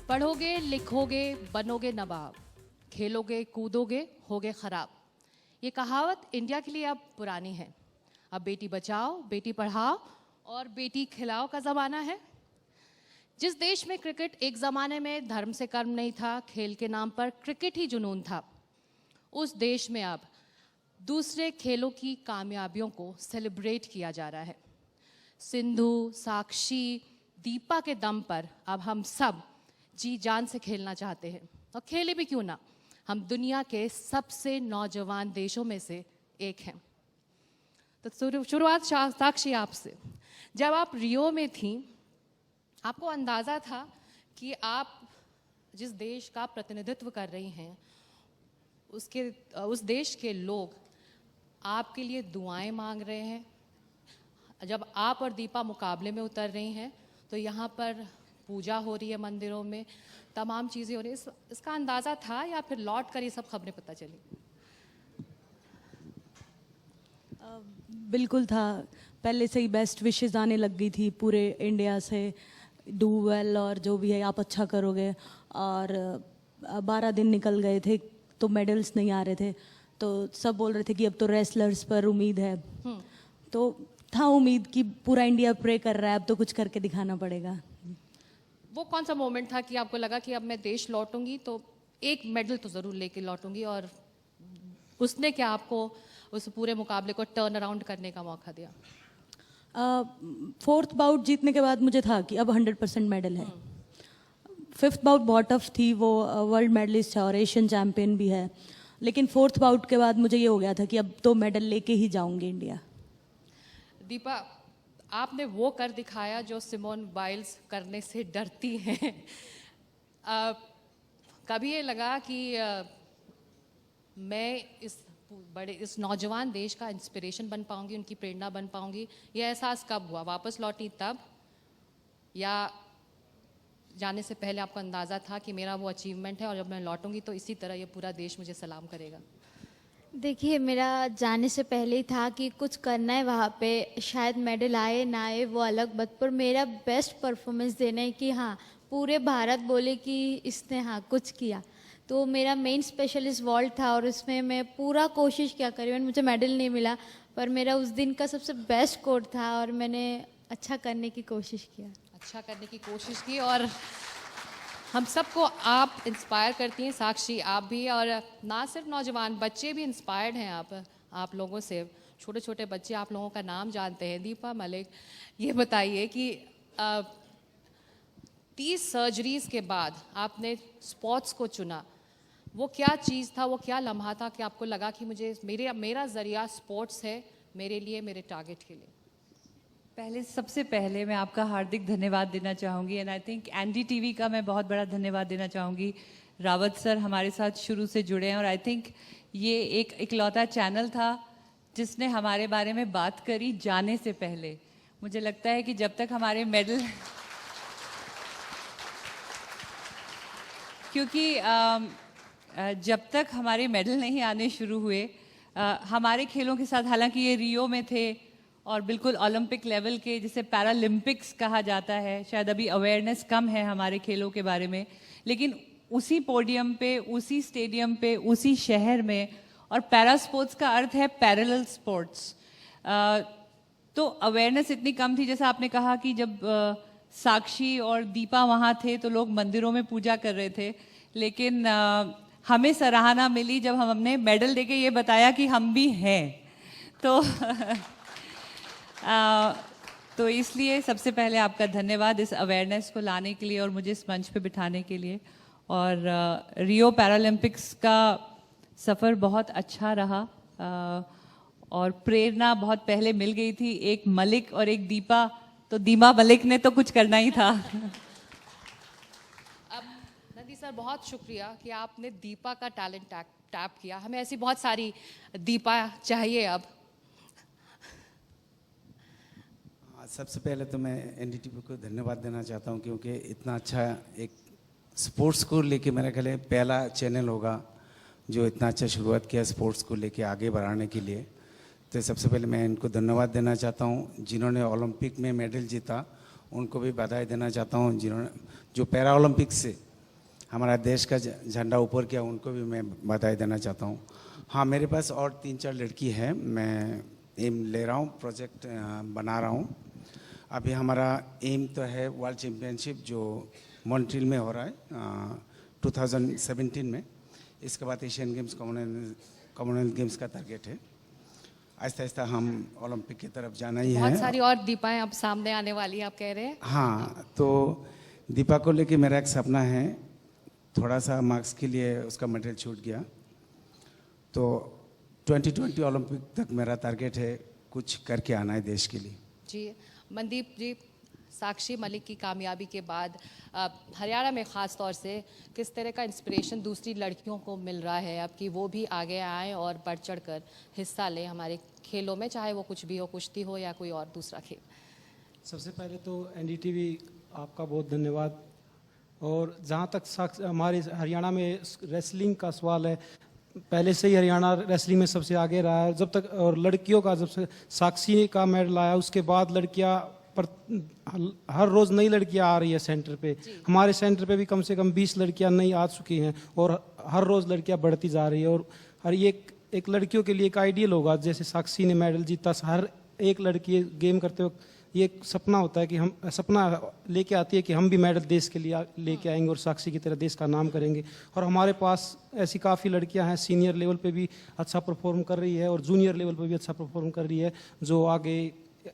पढ़ोगे लिखोगे बनोगे नवाब, खेलोगे कूदोगे होगे खराब। ये कहावत इंडिया के लिए अब पुरानी है। अब बेटी बचाओ बेटी पढ़ाओ और बेटी खिलाओ का ज़माना है। जिस देश में क्रिकेट एक ज़माने में धर्म से कर्म नहीं था, खेल के नाम पर क्रिकेट ही जुनून था, उस देश में अब दूसरे खेलों की कामयाबियों को सेलिब्रेट किया जा रहा है। सिंधु, साक्षी, दीपा के दम पर अब हम सब जी जान से खेलना चाहते हैं, और खेले भी क्यों ना, हम दुनिया के सबसे नौजवान देशों में से एक हैं। तो शुरुआत साक्षी आपसे। जब आप रियो में थी, आपको अंदाज़ा था कि आप जिस देश का प्रतिनिधित्व कर रही हैं उस देश के लोग आपके लिए दुआएं मांग रहे हैं। जब आप और दीपा मुकाबले में उतर रही हैं तो यहाँ पर पूजा हो रही है, मंदिरों में तमाम चीज़ें हो रही है। इसका अंदाज़ा था या फिर लौट कर ये सब खबरें पता चली? बिल्कुल था। पहले से ही बेस्ट विशेस आने लग गई थी पूरे इंडिया से, डू वेल और जो भी है आप अच्छा करोगे। और 12 दिन निकल गए थे तो मेडल्स नहीं आ रहे थे, तो सब बोल रहे थे कि अब तो रेसलर्स पर उम्मीद है। तो था उम्मीद कि पूरा इंडिया प्रे कर रहा है, अब तो कुछ करके दिखाना पड़ेगा। वो कौन सा मोमेंट था कि आपको लगा कि अब मैं देश लौटूंगी तो एक मेडल तो ज़रूर लेके लौटूंगी, और उसने क्या आपको उस पूरे मुकाबले को टर्न अराउंड करने का मौका दिया? 4th बाउट जीतने के बाद मुझे था कि अब 100% मेडल है। 5th बाउट बहुत टफ थी, वो वर्ल्ड मेडलिस्ट है और एशियन चैम्पियन भी है, लेकिन 4th बाउट के बाद मुझे ये हो गया था कि अब तो मेडल लेके ही जाऊंगी इंडिया। दीपा, आपने वो कर दिखाया जो सिमोन बाइल्स करने से डरती हैं। कभी ये लगा कि मैं इस नौजवान देश का इंस्पिरेशन बन पाऊंगी, उनकी प्रेरणा बन पाऊंगी? ये एहसास कब हुआ? वापस लौटी तब, या जाने से पहले आपको अंदाज़ा था कि मेरा वो अचीवमेंट है और जब मैं लौटूंगी तो इसी तरह ये पूरा देश मुझे सलाम करेगा? देखिए, मेरा जाने से पहले ही था कि कुछ करना है वहाँ पे, शायद मेडल आए ना आए वो अलग बात, पर मेरा बेस्ट परफॉर्मेंस देना है कि हाँ पूरे भारत बोले कि इसने हाँ कुछ किया। तो मेरा मेन स्पेशलिस्ट वॉल्ट था और उसमें मैं पूरा कोशिश किया, करीबन मुझे मेडल नहीं मिला, पर मेरा उस दिन का सबसे बेस्ट कोड था और मैंने अच्छा करने की कोशिश किया। अच्छा करने की कोशिश की, और हम सबको आप इंस्पायर करती हैं साक्षी, आप भी, और ना सिर्फ नौजवान बच्चे भी इंस्पायर्ड हैं आप लोगों से। छोटे छोटे बच्चे आप लोगों का नाम जानते हैं। दीपा मलिक, ये बताइए कि 30 सर्जरीज के बाद आपने स्पोर्ट्स को चुना, वो क्या चीज़ था, वो क्या लम्हा था कि आपको लगा कि मुझे मेरा ज़रिया स्पोर्ट्स है, मेरे लिए, मेरे टारगेट के लिए? सबसे पहले मैं आपका हार्दिक धन्यवाद देना चाहूँगी, एंड आई थिंक NDTV का मैं बहुत बड़ा धन्यवाद देना चाहूँगी। रावत सर हमारे साथ शुरू से जुड़े हैं, और आई थिंक ये एक इकलौता चैनल था जिसने हमारे बारे में बात करी जाने से पहले। मुझे लगता है कि जब तक हमारे मेडल क्योंकि जब तक हमारे मेडल नहीं आने शुरू हुए, हमारे खेलों के साथ, हालांकि ये रियो में थे और बिल्कुल ओलंपिक लेवल के, जिसे पैरालंपिक्स कहा जाता है, शायद अभी अवेयरनेस कम है हमारे खेलों के बारे में, लेकिन उसी पोडियम पे, उसी स्टेडियम पे, उसी शहर में, और पैरा स्पोर्ट्स का अर्थ है पैरेलल स्पोर्ट्स, तो अवेयरनेस इतनी कम थी। जैसा आपने कहा कि जब साक्षी और दीपा वहाँ थे तो लोग मंदिरों में पूजा कर रहे थे, लेकिन हमें सराहना मिली जब हमने मेडल देके ये बताया कि हम भी हैं। तो इसलिए सबसे पहले आपका धन्यवाद इस अवेयरनेस को लाने के लिए और मुझे इस मंच पे बिठाने के लिए। और रियो पैरालंपिक्स का सफ़र बहुत अच्छा रहा, और प्रेरणा बहुत पहले मिल गई थी, एक मलिक और एक दीपा, तो दीमा मलिक ने तो कुछ करना ही था। अब नंदी सर, बहुत शुक्रिया कि आपने दीपा का टैलेंट टैप किया। हमें ऐसी बहुत सारी दीपा चाहिए अब। सबसे पहले तो मैं NDTV को धन्यवाद देना चाहता हूं, क्योंकि इतना अच्छा एक स्पोर्ट्स को लेके, मेरा ख्याल है पहला चैनल होगा जो इतना अच्छा शुरुआत किया स्पोर्ट्स को लेके आगे बढ़ाने के लिए। तो सबसे पहले मैं इनको धन्यवाद देना चाहता हूं। जिन्होंने ओलंपिक में मेडल जीता उनको भी बधाई देना चाहता हूं, जो पैरा ओलंपिक से हमारा देश का झंडा ऊपर किया, उनको भी मैं बधाई देना चाहता हूँ। हाँ, मेरे पास और 3-4 लड़की है, मैं एम ले रहा हूँ, प्रोजेक्ट बना रहा हूँ। अभी हमारा एम तो है वर्ल्ड चैम्पियनशिप जो मॉन्ट्रियल में हो रहा है 2017 में। इसके बाद एशियन गेम्स, कॉमनवेल्थ गेम्स का टारगेट है। आहिस्ता आहिस्ता हम ओलंपिक की तरफ जाना ही है। बहुत सारी और दीपाएं अब सामने आने वाली हैं, आप कह रहे हैं। हाँ, तो दीपा को लेके मेरा एक सपना है, थोड़ा सा मार्क्स के लिए उसका मटेरियल छूट गया, तो 2020 ओलंपिक तक मेरा टारगेट है, कुछ करके आना है देश के लिए। जी मनदीप जी, साक्षी मलिक की कामयाबी के बाद हरियाणा में ख़ास तौर से किस तरह का इंस्पिरेशन दूसरी लड़कियों को मिल रहा है अब कि वो भी आगे आएँ और बढ़ चढ़ कर हिस्सा लें हमारे खेलों में, चाहे वो कुछ भी हो, कुश्ती हो या कोई और दूसरा खेल? सबसे पहले तो एनडीटीवी आपका बहुत धन्यवाद। और जहाँ तक हमारे हरियाणा में रेसलिंग का सवाल है, पहले से ही हरियाणा रेसलिंग में सबसे आगे रहा है जब तक, और लड़कियों का जब से साक्षी का मेडल आया उसके बाद लड़कियां पर हर रोज़ नई लड़कियां आ रही है सेंटर पे। हमारे सेंटर पे भी कम से कम 20 लड़कियां नई आ चुकी हैं और हर रोज़ लड़कियां बढ़ती जा रही है। और हर एक लड़कियों के लिए एक आइडियल होगा, जैसे साक्षी ने मेडल जीता, हर एक लड़की गेम करते वक्त ये एक सपना होता है कि हम सपना लेके आती है कि हम भी मेडल देश के लिए लेके आएंगे और साक्षी की तरह देश का नाम करेंगे। और हमारे पास ऐसी काफ़ी लड़कियां हैं, सीनियर लेवल पे भी अच्छा परफॉर्म कर रही है और जूनियर लेवल पे भी अच्छा परफॉर्म कर रही है, जो आगे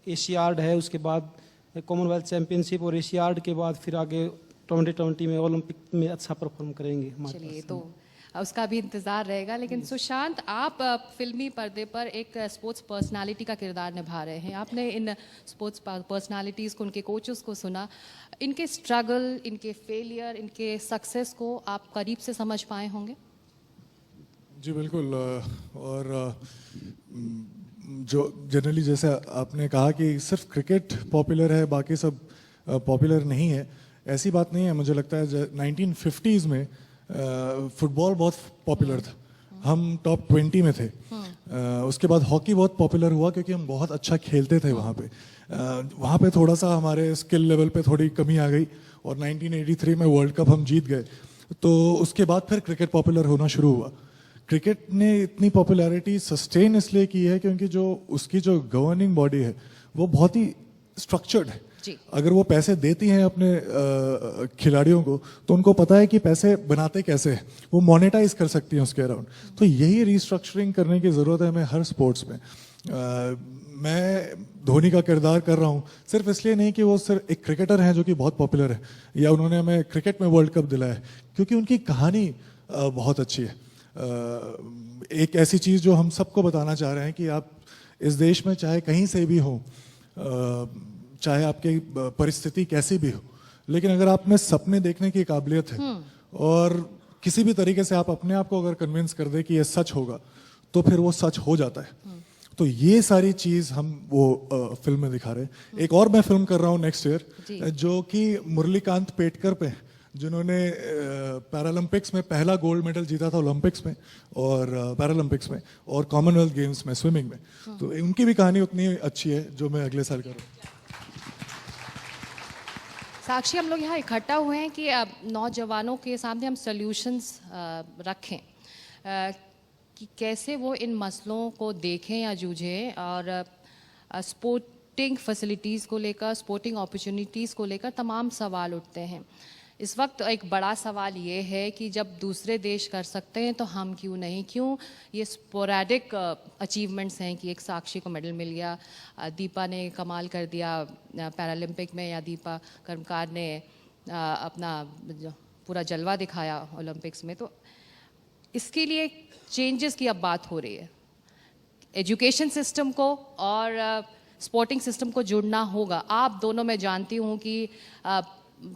एशियाड है, उसके बाद कॉमनवेल्थ चैम्पियनशिप और एशियाड के बाद फिर आगे 2020 में ओलंपिक में अच्छा परफॉर्म करेंगे हमारे चलिए, पास। तो उसका भी इंतज़ार रहेगा। लेकिन सुशांत, आप फिल्मी पर्दे पर एक स्पोर्ट्स पर्सनालिटी का किरदार निभा रहे हैं। आपने इन स्पोर्ट्स पर्सनालिटीज़ को, उनके कोचेस को सुना, इनके स्ट्रगल, इनके फेलियर, इनके सक्सेस को आप करीब से समझ पाए होंगे। जी बिल्कुल। और जो जनरली जैसे आपने कहा कि सिर्फ क्रिकेट पॉपुलर है, बाकी सब पॉपुलर नहीं है, ऐसी बात नहीं है। मुझे लगता है 1950s में फुटबॉल बहुत पॉपुलर था, हम टॉप 20 में थे। उसके बाद हॉकी बहुत पॉपुलर हुआ क्योंकि हम बहुत अच्छा खेलते थे वहाँ पे। वहाँ पे थोड़ा सा हमारे स्किल लेवल पे थोड़ी कमी आ गई और 1983 में वर्ल्ड कप हम जीत गए। तो उसके बाद फिर क्रिकेट पॉपुलर होना शुरू हुआ। क्रिकेट ने इतनी पॉपुलैरिटी सस्टेन इसलिए की है क्योंकि जो उसकी जो गवर्निंग बॉडी है वो बहुत ही स्ट्रक्चर्ड है। अगर वो पैसे देती हैं अपने खिलाड़ियों को तो उनको पता है कि पैसे बनाते कैसे हैं, वो मोनेटाइज कर सकती हैं उसके अराउंड। तो यही रिस्ट्रक्चरिंग करने की ज़रूरत है हमें हर स्पोर्ट्स में। मैं धोनी का किरदार कर रहा हूँ सिर्फ इसलिए नहीं कि वो सिर्फ एक क्रिकेटर हैं जो कि बहुत पॉपुलर है या उन्होंने हमें क्रिकेट में वर्ल्ड कप दिलाया है, क्योंकि उनकी कहानी बहुत अच्छी है। एक ऐसी चीज़ जो हम सबको बताना चाह रहे हैं कि आप इस देश में चाहे कहीं से भी हो, चाहे आपकी परिस्थिति कैसी भी हो, लेकिन अगर आप में सपने देखने की काबिलियत है और किसी भी तरीके से आप अपने आप को अगर कन्विंस कर दे कि ये सच होगा तो फिर वो सच हो जाता है। तो ये सारी चीज हम वो फिल्म में दिखा रहे हैं। एक और मैं फिल्म कर रहा हूँ नेक्स्ट ईयर जो कि मुरलीकांत पेटकर पे, जिन्होंने पैरालंपिक्स में पहला गोल्ड मेडल जीता था ओलंपिक्स में और पैरालंपिक्स में और कॉमनवेल्थ गेम्स में स्विमिंग में। तो उनकी भी कहानी उतनी अच्छी है जो मैं अगले साल करूँ। साक्षी, हम लोग यहाँ इकट्ठा हुए हैं कि नौजवानों के सामने हम सॉल्यूशंस रखें कि कैसे वो इन मसलों को देखें या जूझें, और स्पोर्टिंग फैसिलिटीज़ को लेकर, स्पोर्टिंग अपॉर्चुनिटीज़ को लेकर तमाम सवाल उठते हैं। इस वक्त एक बड़ा सवाल ये है कि जब दूसरे देश कर सकते हैं तो हम क्यों नहीं, क्यों ये स्पोरेडिक अचीवमेंट्स हैं कि एक साक्षी को मेडल मिल गया, दीपा ने कमाल कर दिया पैरालंपिक में, या दीपा कर्मकार ने अपना पूरा जलवा दिखाया ओलंपिक्स में। तो इसके लिए चेंजेस की अब बात हो रही है। एजुकेशन सिस्टम को और स्पोर्टिंग सिस्टम को जुड़ना होगा। आप दोनों, मैं जानती हूँ कि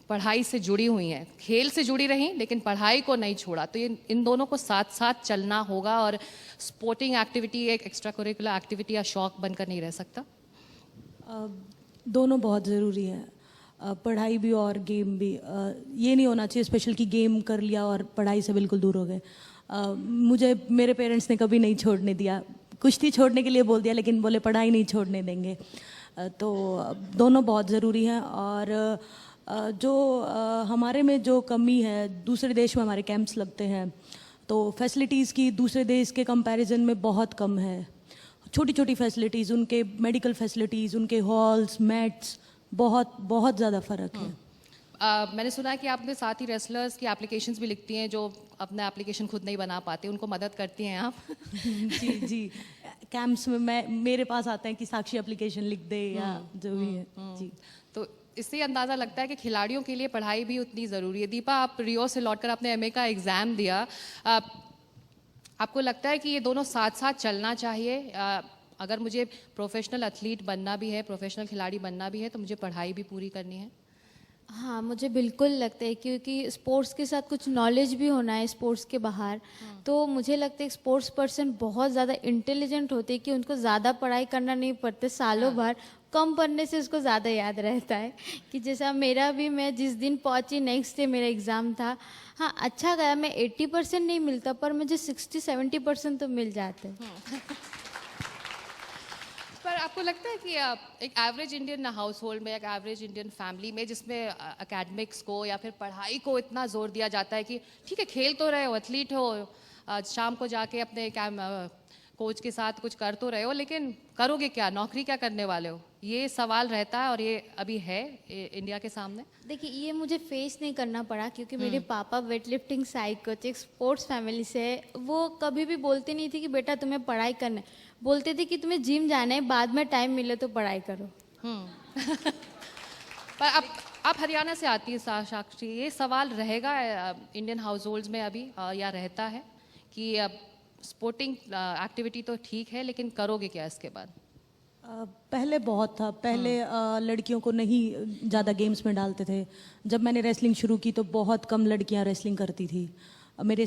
पढ़ाई से जुड़ी हुई हैं, खेल से जुड़ी रहीं लेकिन पढ़ाई को नहीं छोड़ा, तो ये इन दोनों को साथ साथ चलना होगा और स्पोर्टिंग एक्टिविटी एक एक्स्ट्रा करिकुलर एक्टिविटी या शौक बनकर नहीं रह सकता। दोनों बहुत ज़रूरी है, पढ़ाई भी और गेम भी। ये नहीं होना चाहिए स्पेशल कि गेम कर लिया और पढ़ाई से बिल्कुल दूर हो गए। मुझे मेरे पेरेंट्स ने कभी नहीं छोड़ने दिया, कुश्ती छोड़ने के लिए बोल दिया लेकिन बोले पढ़ाई नहीं छोड़ने देंगे। तो दोनों बहुत ज़रूरी हैं। और जो हमारे में जो कमी है, दूसरे देश में हमारे कैंप्स लगते हैं तो फैसिलिटीज़ की दूसरे देश के कंपैरिजन में बहुत कम है। छोटी छोटी फैसिलिटीज़, उनके मेडिकल फैसिलिटीज़, उनके हॉल्स, मैट्स, बहुत बहुत ज़्यादा फ़र्क है। मैंने सुना है कि आप अपने साथ ही रेसलर्स की एप्लीकेशंस भी लिखती हैं जो अपना एप्लीकेशन खुद नहीं बना पाते, उनको मदद करती हैं आप? जी जी, कैंप्स में मेरे पास आते हैं कि साक्षी एप्लीकेशन लिख दे या जो भी है। जी, तो इससे अंदाज़ा लगता है कि खिलाड़ियों के लिए पढ़ाई भी उतनी ज़रूरी है। दीपा, आप रियो से लौटकर आपने एमए का एग्ज़ाम दिया, आपको लगता है कि ये दोनों साथ साथ चलना चाहिए? अगर मुझे प्रोफेशनल एथलीट बनना भी है, प्रोफेशनल खिलाड़ी बनना भी है, तो मुझे पढ़ाई भी पूरी करनी है? हाँ, मुझे बिल्कुल लगता है, क्योंकि स्पोर्ट्स के साथ कुछ नॉलेज भी होना है स्पोर्ट्स के बाहर। तो मुझे लगता है स्पोर्ट्स पर्सन बहुत ज़्यादा इंटेलिजेंट होते हैं कि उनको ज़्यादा पढ़ाई करना नहीं पड़ते, सालों भर कम पढ़ने से उसको ज़्यादा याद रहता है। कि जैसा मेरा भी, मैं जिस दिन पहुंची नेक्स्ट डे मेरा एग्ज़ाम था, हाँ अच्छा गया, मैं 80% नहीं मिलता पर मुझे 60-70% तो मिल जाते हैं। पर आपको लगता है कि एक एवरेज इंडियन हाउस होल्ड में, एक एवरेज इंडियन फैमिली में जिसमें एकेडमिक्स को या फिर पढ़ाई को इतना जोर दिया जाता है कि ठीक है खेल तो रहे हो, एथलीट हो, शाम को जाके अपने कोच के साथ कुछ कर तो रहे हो, लेकिन करोगे क्या, नौकरी क्या करने वाले हो? ये सवाल रहता है और ये अभी है इंडिया के सामने। देखिए, ये मुझे फेस नहीं करना पड़ा क्योंकि मेरे पापा वेट लिफ्टिंग साइड कोच, एक स्पोर्ट्स फैमिली से है। वो कभी भी बोलते नहीं थे कि बेटा तुम्हें पढ़ाई करना है, बोलते थे कि तुम्हें जिम जाना है, बाद में टाइम मिले तो पढ़ाई करो। पर आप हरियाणा से आती है साक्षी, ये सवाल रहेगा इंडियन हाउस होल्ड्स में अभी या रहता है कि स्पोर्टिंग एक्टिविटी तो ठीक है लेकिन करोगे क्या इसके बाद? पहले बहुत था, पहले लड़कियों को नहीं ज़्यादा गेम्स में डालते थे। जब मैंने रेसलिंग शुरू की तो बहुत कम लड़कियां रेसलिंग करती थी। मेरे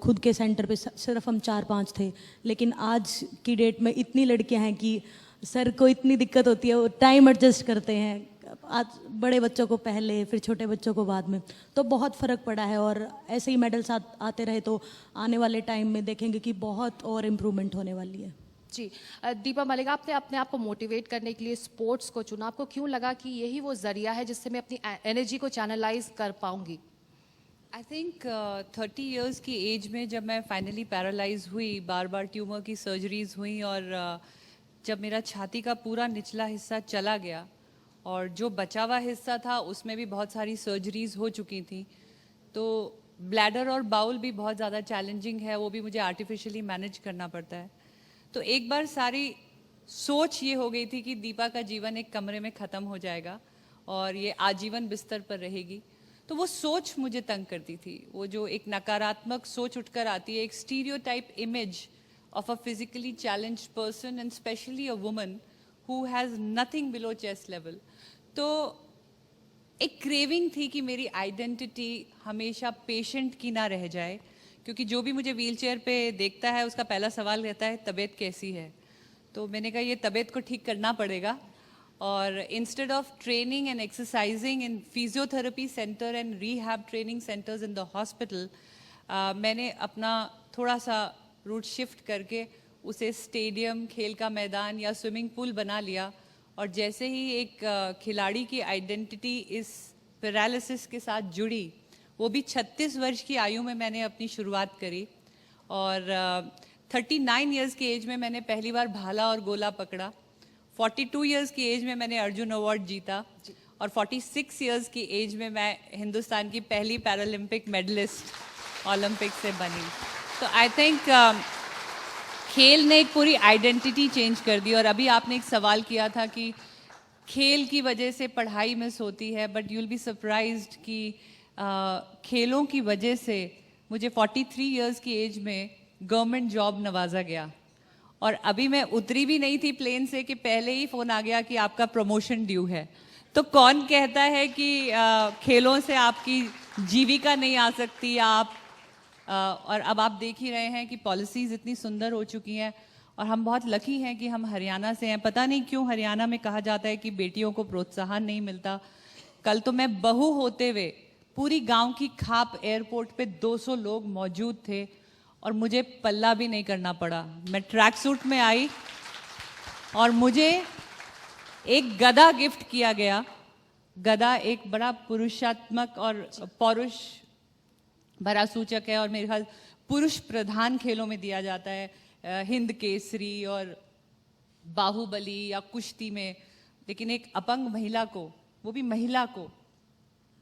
खुद के सेंटर पे सिर्फ हम 4-5 थे, लेकिन आज की डेट में इतनी लड़कियां हैं कि सर को इतनी दिक्कत होती है, वो टाइम एडजस्ट करते हैं, आज बड़े बच्चों को पहले फिर छोटे बच्चों को बाद में, तो बहुत फ़र्क पड़ा है। और ऐसे ही मेडल्स आते रहे तो आने वाले टाइम में देखेंगे कि बहुत और इम्प्रूवमेंट होने वाली है। जी, दीपा मलिक, आपने अपने आप को मोटिवेट करने के लिए स्पोर्ट्स को चुना, आपको क्यों लगा कि यही वो जरिया है जिससे मैं अपनी एनर्जी को चैनलाइज कर पाऊंगी? आई थिंक 30 इयर्स की एज में जब मैं फाइनली पैरालाइज हुई, बार बार ट्यूमर की सर्जरीज हुई और जब मेरा छाती का पूरा निचला हिस्सा चला गया और जो बचा हुआ हिस्सा था उसमें भी बहुत सारी सर्जरीज हो चुकी थी, तो ब्लैडर और बाउल भी बहुत ज़्यादा चैलेंजिंग है, वो भी मुझे आर्टिफिशियली मैनेज करना पड़ता है। तो एक बार सारी सोच ये हो गई थी कि दीपा का जीवन एक कमरे में ख़त्म हो जाएगा और ये आजीवन बिस्तर पर रहेगी। तो वो सोच मुझे तंग करती थी, वो जो एक नकारात्मक सोच उठकर आती है, एक stereotype image of a physically challenged person and specially a woman who has nothing below chest level. तो एक क्रेविंग थी कि मेरी आइडेंटिटी हमेशा पेशेंट की ना रह जाए, क्योंकि जो भी मुझे व्हीलचेयर पे देखता है उसका पहला सवाल रहता है तबीयत कैसी है। तो मैंने कहा ये तबीयत को ठीक करना पड़ेगा और instead of training and exercising in physiotherapy centre and rehab training centres in the hospital, मैंने अपना थोड़ा सा रूट शिफ्ट करके उसे स्टेडियम, खेल का मैदान या स्विमिंग पूल बना लिया। और जैसे ही एक खिलाड़ी की आइडेंटिटी इस पैरालिसिस के साथ जुड़ी, वो भी 36 वर्ष की आयु में मैंने अपनी शुरुआत करी और 39 इयर्स की एज में मैंने पहली बार भाला और गोला पकड़ा। 42 इयर्स की एज में मैंने अर्जुन अवार्ड जीता और 46 इयर्स की एज में मैं हिंदुस्तान की पहली पैरालंपिक मेडलिस्ट ओलंपिक से बनी। तो आई थिंक खेल ने एक पूरी आइडेंटिटी चेंज कर दी। और अभी आपने एक सवाल किया था कि खेल की वजह से पढ़ाई मिस होती है, but you will be surprised कि खेलों की वजह से मुझे 43 इयर्स की एज में गवर्नमेंट जॉब नवाजा गया और अभी मैं उतरी भी नहीं थी प्लेन से कि पहले ही फ़ोन आ गया कि आपका प्रमोशन ड्यू है। तो कौन कहता है कि खेलों से आपकी जीविका नहीं आ सकती आप। और अब आप देख ही रहे हैं कि पॉलिसीज़ इतनी सुंदर हो चुकी हैं और हम बहुत लकी हैं कि हम हरियाणा से हैं। पता नहीं क्यों हरियाणा में कहा जाता है कि बेटियों को प्रोत्साहन नहीं मिलता। कल तो मैं बहू होते हुए पूरी गांव की खाप एयरपोर्ट पे 200 लोग मौजूद थे और मुझे पल्ला भी नहीं करना पड़ा। मैं ट्रैक सूट में आई और मुझे एक गदा गिफ्ट किया गया गदा एक बड़ा पुरुषात्मक और पौरुष भरा सूचक है और मेरे ख्याल पुरुष प्रधान खेलों में दिया जाता है, हिंद केसरी और बाहुबली या कुश्ती में। लेकिन एक अपंग महिला को, वो भी महिला को,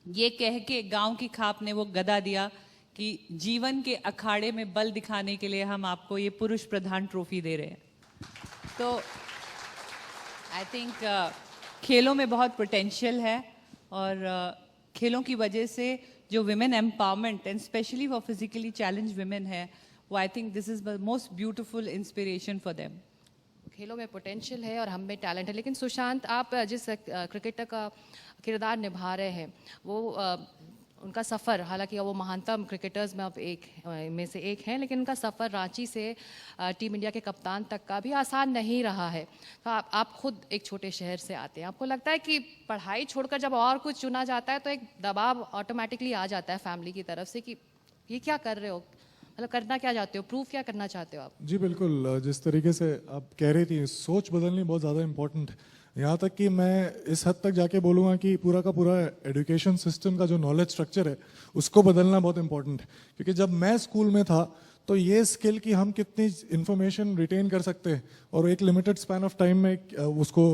ये कह के गांव की खाप ने वो गदा दिया कि जीवन के अखाड़े में बल दिखाने के लिए हम आपको ये पुरुष प्रधान ट्रॉफी दे रहे हैं। तो आई थिंक खेलों में बहुत पोटेंशियल है और खेलों की वजह से जो women empowerment and specially for physically challenge women है, वो I think this is the most beautiful inspiration for them. खेलों में पोटेंशियल है और हम में टैलेंट है। लेकिन सुशांत, आप जिस क्रिकेटर का किरदार निभा रहे हैं, वो उनका सफ़र, हालांकि वो महानतम क्रिकेटर्स में अब में से एक हैं, लेकिन उनका सफ़र रांची से टीम इंडिया के कप्तान तक का भी आसान नहीं रहा है। तो आप खुद एक छोटे शहर से आते हैं, आपको लगता है कि पढ़ाई छोड़कर जब और कुछ चुना जाता है तो एक दबाव ऑटोमेटिकली आ जाता है फैमिली की तरफ से कि ये क्या कर रहे हो, मतलब करना क्या चाहते हो, प्रूफ क्या करना चाहते हो आप? जी बिल्कुल, जिस तरीके से आप कह रही थी, सोच बदलनी बहुत ज़्यादा इम्पोर्टेंट है। यहाँ तक कि मैं इस हद तक जाके बोलूँगा कि पूरा का पूरा एजुकेशन सिस्टम का जो नॉलेज स्ट्रक्चर है उसको बदलना बहुत इम्पोर्टेंट है। क्योंकि जब मैं स्कूल में था तो ये स्किल कि हम कितनी इन्फॉर्मेशन रिटेन कर सकते हैं और एक लिमिटेड स्पैन ऑफ टाइम में उसको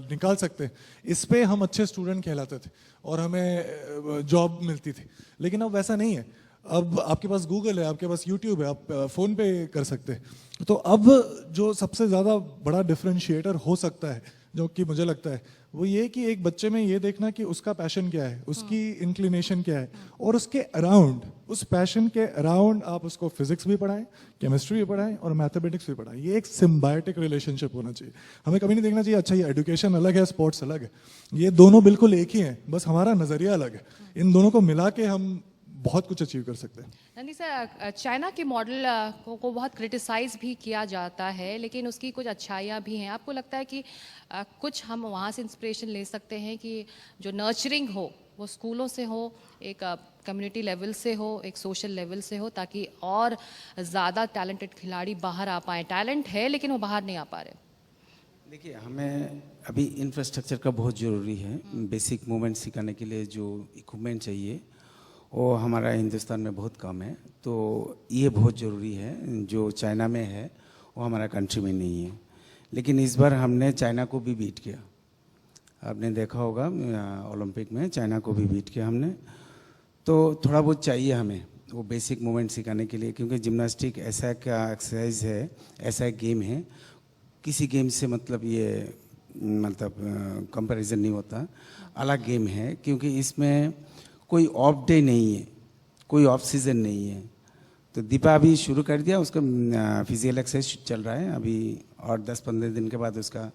निकाल सकते हैं, इस पे हम अच्छे स्टूडेंट कहलाते थे और हमें जॉब मिलती थी। लेकिन अब वैसा नहीं है। अब आपके पास गूगल है, आपके पास यूट्यूब है, आप फ़ोन पे कर सकते हैं। तो अब जो सबसे ज़्यादा बड़ा डिफरेंशिएटर हो सकता है, जो कि मुझे लगता है, वो ये कि एक बच्चे में ये देखना कि उसका पैशन क्या है, उसकी इंक्लिनेशन क्या है, और उसके अराउंड, उस पैशन के अराउंड आप उसको फिजिक्स भी पढ़ाएं, केमिस्ट्री भी पढ़ाएं और मैथमेटिक्स भी पढ़ाएं। ये एक सिम्बायोटिक रिलेशनशिप होना चाहिए। हमें कभी नहीं देखना चाहिए अच्छा ये एजुकेशन अलग है, स्पोर्ट्स अलग है। ये दोनों बिल्कुल एक ही हैं, बस हमारा नज़रिया अलग है। इन दोनों को मिला के हम बहुत कुछ अचीव कर सकते हैं। नंदी सर, चाइना के मॉडल को बहुत क्रिटिसाइज भी किया जाता है, लेकिन उसकी कुछ अच्छाइयाँ भी हैं। आपको लगता है कि कुछ हम वहाँ से इंस्पिरेशन ले सकते हैं कि जो नर्चरिंग हो वो स्कूलों से हो, एक कम्युनिटी लेवल से हो, एक सोशल लेवल से हो, ताकि और ज़्यादा टैलेंटेड खिलाड़ी बाहर आ पाएँ? टैलेंट है लेकिन वो बाहर नहीं आ पा रहे। देखिए, हमें अभी इंफ्रास्ट्रक्चर का बहुत ज़रूरी है। बेसिक मूवमेंट सिखाने के लिए जो इक्विपमेंट चाहिए वो हमारा हिंदुस्तान में बहुत कम है। तो ये बहुत ज़रूरी है। जो चाइना में है वो हमारा कंट्री में नहीं है। लेकिन इस बार हमने चाइना को भी बीट किया। आपने देखा होगा ओलंपिक में चाइना को भी बीट किया हमने। तो थोड़ा बहुत चाहिए हमें वो बेसिक मूवमेंट सिखाने के लिए, क्योंकि जिम्नास्टिक ऐसा का एक्सरसाइज है, ऐसा एक गेम है, किसी गेम से मतलब ये कंपैरिजन नहीं होता, अलग गेम है। क्योंकि इसमें कोई ऑफ डे नहीं है, कोई ऑफ सीजन नहीं है। तो दीपा अभी शुरू कर दिया, उसका फिजिकल एक्सरसाइज चल रहा है अभी, और 10-15 दिन के बाद उसका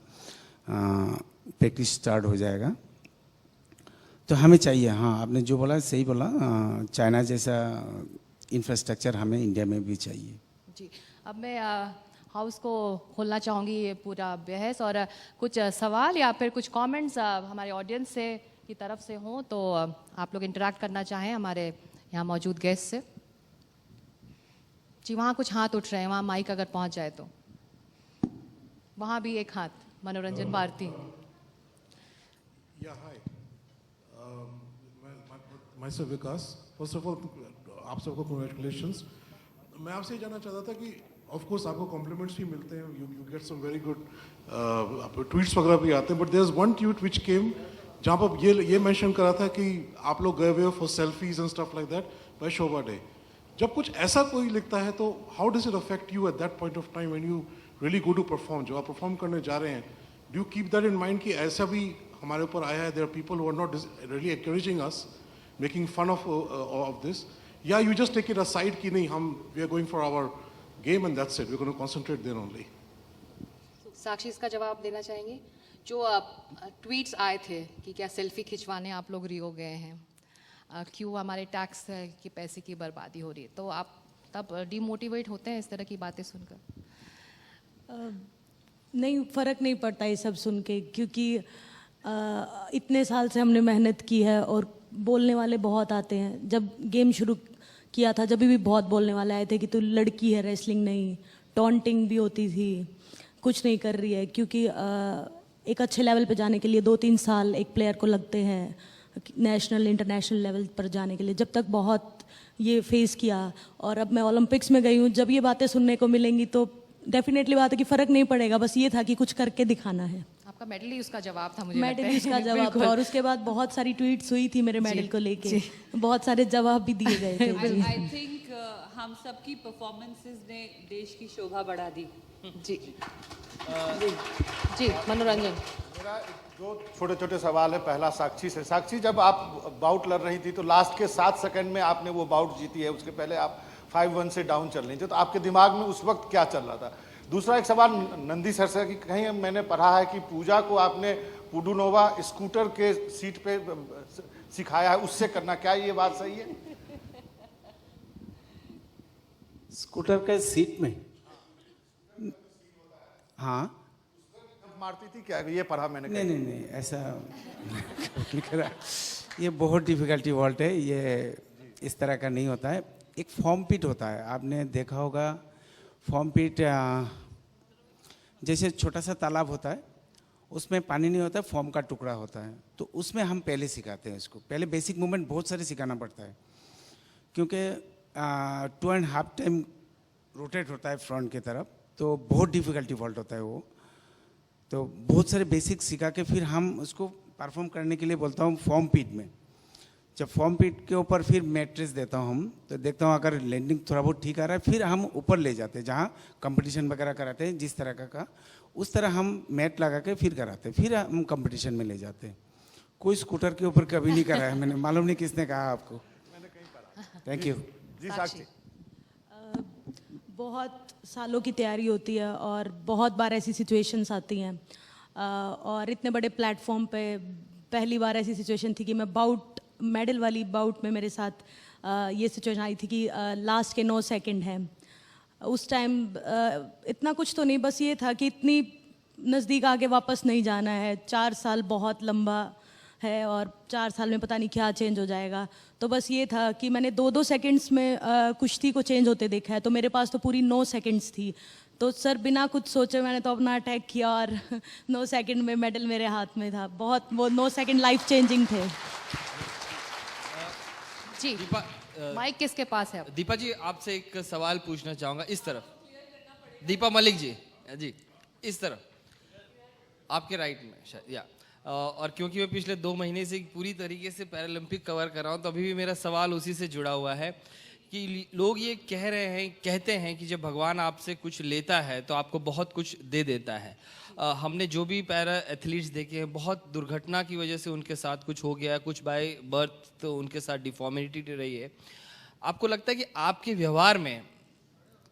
प्रैक्टिस स्टार्ट हो जाएगा। तो हमें चाहिए, हाँ आपने जो बोला सही बोला, चाइना जैसा इंफ्रास्ट्रक्चर हमें इंडिया में भी चाहिए। जी, अब मैं हाउस को खोलना चाहूँगी ये पूरा बहस, और कुछ सवाल या फिर कुछ कमेंट्स हमारे ऑडियंस से की तरफ से हों तो आप लोग इंटरेक्ट करना चाहें हमारे यहाँ मौजूद गेस्ट से। जी, वहाँ कुछ हाथ उठ रहे हैं, वहाँ माइक अगर पहुँच जाए तो। वहाँ भी एक हाथ, Manoranjan Bharti. Yeah, hi. Myself Vikas. First of all आप सबको कॉन्ग्रेचुलेशंस। मैं आपसे जानना चाहता था कि ऑफ कोर्स आपको कॉम्प्लीमेंट्स भी मिलते हैं, you get some very good tweets वगैरह भी आते हैं, but there is one tweet which came जहाँ पर ये मेंशन करा था कि आप लोग गए हुए for selfies and stuff like that by Shobha De. जब कुछ ऐसा कोई लिखता है तो how does it affect you at that point of time when you really go to perform? जो आप परफॉर्म करने जा रहे हैं, do you keep that in mind कि ऐसा भी हमारे ऊपर आया है, there are people who are not really encouraging us, making fun of this, या you just take it aside कि नहीं, हम we are going for our game and that's it, we are going to concentrate there only? Sakshi इसका जवाब देना चाहेंगे? जो tweets आए थे कि क्या सेल्फी खिंचवाने आप लोग रियो गए हैं, क्यों हमारे टैक्स के पैसे की बर्बादी हो रही है, तो आप तब डिमोटिवेट होते हैं इस तरह की बातें सुनकर? नहीं, फ़र्क नहीं पड़ता ये सब सुन के, क्योंकि इतने साल से हमने मेहनत की है और बोलने वाले बहुत आते हैं। जब गेम शुरू किया था जब भी बहुत बोलने वाले आए थे कि तू लड़की है, रेसलिंग नहीं, टॉन्टिंग भी होती थी, कुछ नहीं कर रही है, क्योंकि एक अच्छे लेवल पे जाने के लिए 2-3 साल एक प्लेयर को लगते हैं नेशनल इंटरनेशनल लेवल पर जाने के लिए। जब तक बहुत ये फेस किया और अब मैं ओलंपिक्स में गई हूँ, जब ये बातें सुनने को मिलेंगी तो डेफिनेटली बात है कि फ़र्क नहीं पड़ेगा, बस ये था कि कुछ करके दिखाना है। आपका मेडल ही उसका जवाब था, मुझे मेडल लगता ही है। उसका जवाब था और उसके बाद बहुत सारी ट्वीट्स हुई थी मेरे मेडल को लेके, बहुत सारे जवाब भी दिए गए थे। जी आई थिंक हम सबकी परफॉर्मेंसेस ने देश की शोभा बढ़ा दी। जी जी मनोरंजन। मेरा दो छोटे छोटे सवाल है। पहला साक्षी से। साक्षी, जब आप बाउट लड़ रही थी तो लास्ट के 7 सेकंड में आपने वो बाउट जीती है, उसके पहले आप 5-1 से डाउन चल रही थी, तो आपके दिमाग में उस वक्त क्या चल रहा था? दूसरा एक सवाल नंदी सर से कि कहीं मैंने पढ़ा है कि पूजा को आपने पुडुनोवा स्कूटर के सीट पे सिखाया है, उससे करना, क्या ये बात सही है? स्कूटर के सीट में? हाँ, मारती थी क्या, ये पढ़ा मैंने। नहीं नहीं नहीं, ऐसा नहीं करा। ये बहुत डिफिकल्टी वॉल्ट है, ये इस तरह का नहीं होता है। एक फॉर्म पिट होता है, आपने देखा होगा। फॉर्म पिट जैसे छोटा सा तालाब होता है, उसमें पानी नहीं होता है, फॉर्म का टुकड़ा होता है, तो उसमें हम पहले सिखाते हैं इसको। पहले बेसिक मूवमेंट बहुत सारे सिखाना पड़ता है, क्योंकि 2.5 टाइम रोटेट होता है फ्रंट की तरफ, तो बहुत डिफिकल्टी वॉल्ट होता है वो। तो बहुत सारे बेसिक सिखा के फिर हम उसको परफॉर्म करने के लिए बोलता हूँ फॉर्म पिट में। जब फॉर्म पिट के ऊपर फिर मैट्रेस देता हूँ हम, तो देखता हूँ अगर लैंडिंग थोड़ा बहुत ठीक आ रहा है, फिर हम ऊपर ले जाते हैं जहाँ कंपटीशन वगैरह कराते हैं, जिस तरह का उस तरह हम मैट लगा के फिर कराते हैं, फिर हम कंपटीशन में ले जाते हैं। कोई स्कूटर के ऊपर कभी नहीं कराया मैंने, मालूम नहीं किसने कहा आपको। थैंक यू जी साक्षी। बहुत सालों की तैयारी होती है और बहुत बार ऐसी सिचुएशंस आती हैं, और इतने बड़े प्लेटफॉर्म पे पहली बार ऐसी सिचुएशन थी कि मैं बाउट, मेडल वाली बाउट में मेरे साथ ये सिचुएशन आई थी कि लास्ट के 9 सेकंड है। उस टाइम इतना कुछ तो नहीं, बस ये था कि इतनी नज़दीक आगे वापस नहीं जाना है। 4 साल बहुत लंबा है और 4 साल में पता नहीं क्या चेंज हो जाएगा। तो बस ये था कि मैंने 2-2 सेकंड्स में कुश्ती को चेंज होते देखा है, तो मेरे पास तो पूरी 9 सेकंड्स थी। तो सर बिना कुछ सोचे मैंने तो अपना अटैक किया और 9 सेकंड में मेडल मेरे हाथ में था। बहुत वो 9 सेकंड लाइफ चेंजिंग थे। जी माइक किसके पास है? दीपा जी, आपसे एक सवाल पूछना चाहूंगा। इस तरफ दीपा मलिक जी, जी इस तरफ आपके राइट में शायद, या और क्योंकि मैं पिछले 2 महीने से पूरी तरीके से पैरालंपिक कवर कर रहा हूँ, तो अभी भी मेरा सवाल उसी से जुड़ा हुआ है कि लोग ये कहते हैं कि जब भगवान आपसे कुछ लेता है तो आपको बहुत कुछ दे देता है। हमने जो भी पैरा एथलीट्स देखे हैं, बहुत दुर्घटना की वजह से उनके साथ कुछ हो गया, कुछ बाय बर्थ तो उनके साथ डिफॉर्मिटी रही है। आपको लगता है कि आपके व्यवहार में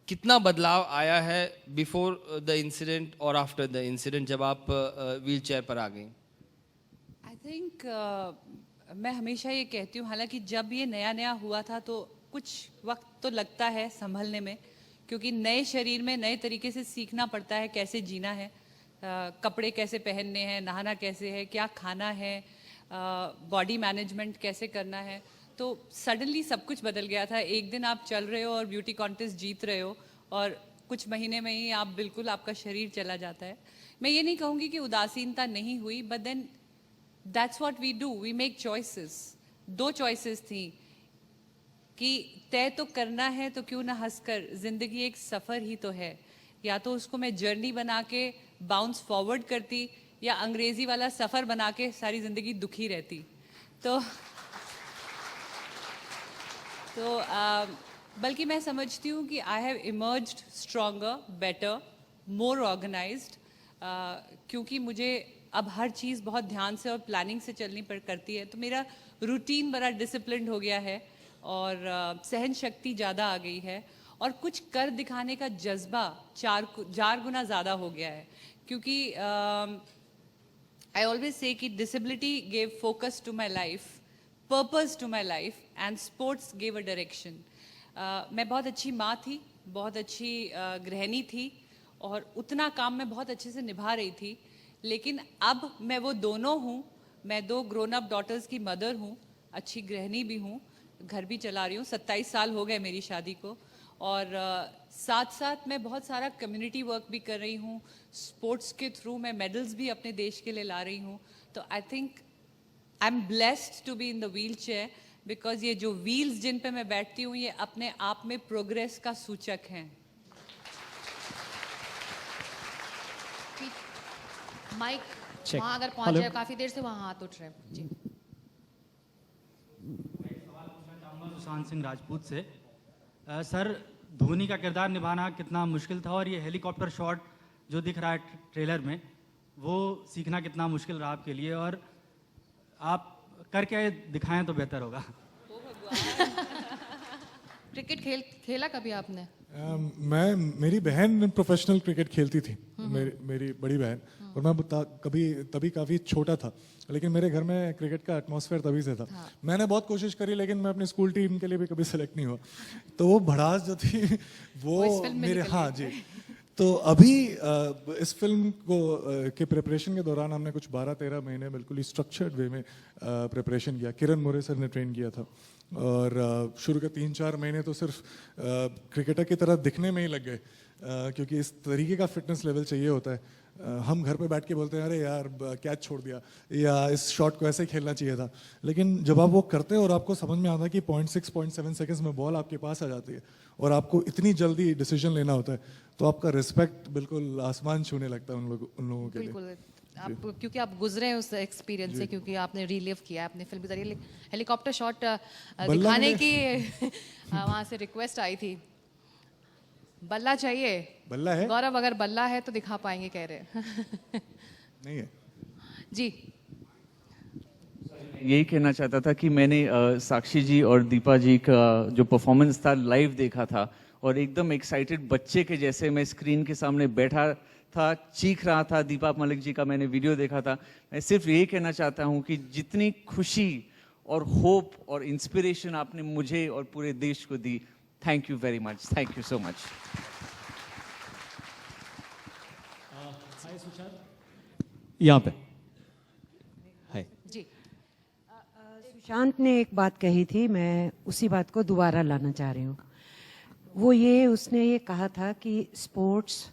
कितना बदलाव आया है बिफोर द इंसिडेंट और आफ्टर द इंसिडेंट, जब आप व्हील चेयर पर आ गई? आई थिंक मैं हमेशा ये कहती हूँ, हालांकि जब ये नया नया हुआ था तो कुछ वक्त तो लगता है संभलने में, क्योंकि नए शरीर में नए तरीके से सीखना पड़ता है कैसे जीना है, कपड़े कैसे पहनने हैं, नहाना कैसे है, क्या खाना है, बॉडी मैनेजमेंट कैसे करना है। तो सडनली सब कुछ बदल गया था। एक दिन आप चल रहे हो और ब्यूटी कॉन्टेस्ट जीत रहे हो और कुछ महीने में ही आप बिल्कुल आपका शरीर चला जाता है। मैं ये नहीं कहूँगी कि उदासीनता नहीं हुई, but then that's what we do, we make choices. 2 choices थी कि तय तो करना है तो क्यों ना हंसकर, जिंदगी एक सफ़र ही तो है। या तो उसको मैं जर्नी बना के बाउंस फॉरवर्ड करती, या अंग्रेज़ी वाला सफ़र बना के सारी ज़िंदगी दुखी रहती। तो बल्कि मैं समझती हूँ कि I have emerged stronger, better, more organised, क्योंकि मुझे अब हर चीज़ बहुत ध्यान से और प्लानिंग से चलनी करती है। तो मेरा रूटीन बड़ा डिसिप्लिन्ड हो गया है और सहन शक्ति ज़्यादा आ गई है और कुछ कर दिखाने का जज्बा 4 गुना ज़्यादा हो गया है। क्योंकि आई ऑलवेज से कि disability gave focus to my life, purpose to my life, and sports gave a direction. मैं बहुत अच्छी माँ थी, बहुत अच्छी गृहिणी थी और उतना काम मैं बहुत अच्छे से निभा रही थी, लेकिन अब मैं वो दोनों हूँ। मैं 2 ग्रोन अप डॉटर्स की मदर हूँ, अच्छी गृहिणी भी हूँ, घर भी चला रही हूँ। 27 साल हो गए मेरी शादी को और साथ साथ मैं बहुत सारा कम्युनिटी वर्क भी कर रही हूँ, स्पोर्ट्स के थ्रू मैं मेडल्स भी अपने देश के लिए ला रही हूँ। तो I think I am blessed to be in the wheel chair, because ये जो व्हील्स जिन पे मैं बैठती हूँ ये अपने आप में प्रोग्रेस का सूचक हैं। Mic Check. वहाँ अगर पहुँच Hello. जाए, काफी देर से वहाँ हाथ उठ रहे हैं जी। सुशांत सिंह राजपूत से सर, धोनी का किरदार निभाना कितना मुश्किल था, और ये हेलीकॉप्टर शॉट जो दिख रहा है ट्रेलर में, वो सीखना कितना मुश्किल रहा आपके लिए, और आप करके दिखाएं तो बेहतर होगा। क्रिकेट खेला कभी आपने? मेरी बहन प्रोफेशनल क्रिकेट खेलती थी, मेरी बड़ी बहन, और मैं तभी काफ़ी छोटा था, लेकिन मेरे घर में क्रिकेट का एटमॉस्फेयर तभी से था। मैंने बहुत कोशिश करी, लेकिन मैं अपनी स्कूल टीम के लिए भी कभी सेलेक्ट नहीं हुआ। तो वो भड़ास जो थी वो मेरे, हाँ जी। तो अभी इस फिल्म के प्रिपरेशन के दौरान हमने कुछ 12-13 महीने बिल्कुल ही स्ट्रक्चर्ड वे में प्रिपरेशन किया। किरण मोरे सर ने ट्रेन किया था, और शुरू के 3-4 महीने तो सिर्फ क्रिकेटर की तरह दिखने में ही लग गए, क्योंकि इस तरीके का फिटनेस लेवल चाहिए होता है। हम घर पे बैठ के बोलते हैं अरे यार कैच छोड़ दिया, या इस शॉट को ऐसे खेलना चाहिए था, लेकिन जब आप वो करते हो और आपको समझ में आता है कि 0.6-0.7 सेकंड्स में बॉल आपके पास आ जाती है और आपको इतनी जल्दी डिसीजन लेना होता है, तो आपका रिस्पेक्ट बिल्कुल आसमान छूने लगता है उन लोगों के लिए। बिल्कुल, आप क्योंकि आप गुजरे हैं उस एक्सपीरियंस से, क्योंकि आपने रिलीव किया है अपने फिल्म के जरिए। हेलीकॉप्टर शॉट दिखाने की वहाँ से रिक्वेस्ट आई थी। बल्ला चाहिए? बल्ला है गौरव, अगर बल्ला है तो दिखा पाएंगे कह रहे हैं। नहीं है जी। यही कहना चाहता था कि मैंने साक्षी जी और दीपा जी का जो परफॉर्मेंस था लाइव देखा था, और एकदम एक्साइटेड बच्चे के जैसे मैं स्क्रीन के सामने बैठा था, चीख रहा था। दीपा मलिक जी का मैंने वीडियो देखा था। मैं सिर्फ यही कहना चाहता हूँ कि जितनी खुशी और होप और इंस्पिरेशन आपने मुझे और पूरे देश को दी, thank you very much, thank you so much. यहाँ पे हाय जी। सुशांत ने एक बात कही थी, मैं उसी बात को दोबारा लाना चाह रही हूँ। वो ये उसने ये कहा था कि स्पोर्ट्स